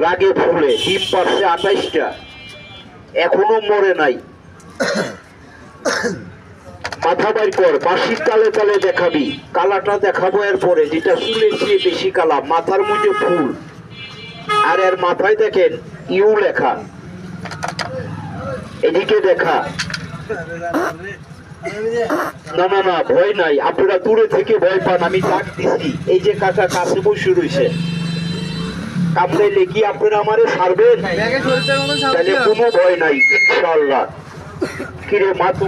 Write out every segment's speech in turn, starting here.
রাগে ফুলে ডিম পারছে 28টা, এখনো মরে নাই। মাথা বাইর কর, বাঁশির তালে তালে দেখাবি। কালাটা দেখাবো এরপরে, যেটা চুলের চেয়ে বেশি কালা, মাথার মধ্যে ফুল, আর এর মাথায় দেখেন ইউ লেখা। এদিকে দেখা। না না না, ভয় নাই, আপনারা দূরে থেকে ভয় পান, আমি ডাক দিছি। এই যে কাকা কাছে বসে রয়েছে, কামড়াইলে কি আপনারা আমারে ছাড়বেন? তাহলে কোনো ভয় নাই ইনশাআল্লাহ। কিরে মা তো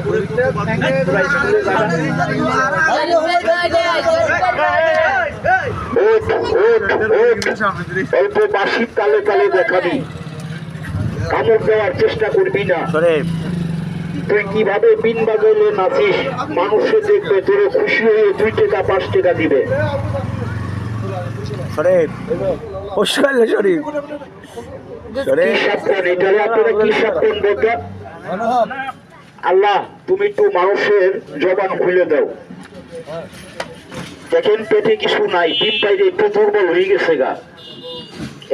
অল্প বাঁশির তালে তালে দেখাবি, কামড় দেওয়ার চেষ্টা করবি না। তুই কিভাবে বিন বাজাইলে নাচিস, মানুষে দেখবে, তোরে খুশি হয়ে 2 টাকা 5 টাকা দিবে। আল্লাহ তুমি একটু মানুষের জবান খুলে দাও। দেখেন পেটে কিছু নাই, ডিম পাইলে একটু দুর্বল হয়ে গেছে গা।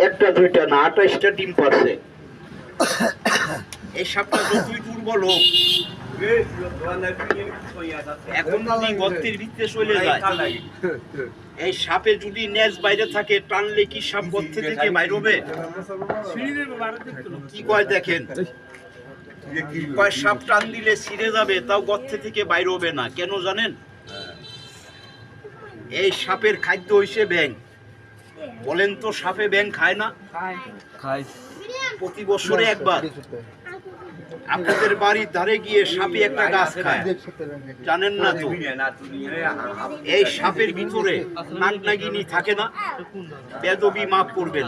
1টা 2টা না, 28টা ডিম পারছে। এই সাপটা যতই দুর্বল হোক, এখন যদি গর্তের ভিতরে চলে যায়, এই সাপে যদি নেজ বাইরে থাকে, টানলে কি সাপ গর্তে থেকে বাইর হবে? কি কয় দেখেন, কয় সাপ টান দিলে ছিঁড়ে যাবে, তাও গর্তে থেকে বাইর হবে না। কেন জানেন? এই সাপের খাদ্য হইছে ব্যাঙ। বলেন তো, সাপে ব্যাঙ খায় না? খায় প্রতি বছরে একবার। আপনাদের বাড়ির ধারে গিয়ে সাপে একটা গাছ খায়, জানেন না তো? এই সাপের ভিতরে নাগ নাগিনী থাকে না? বেদবি মাফ করবেন।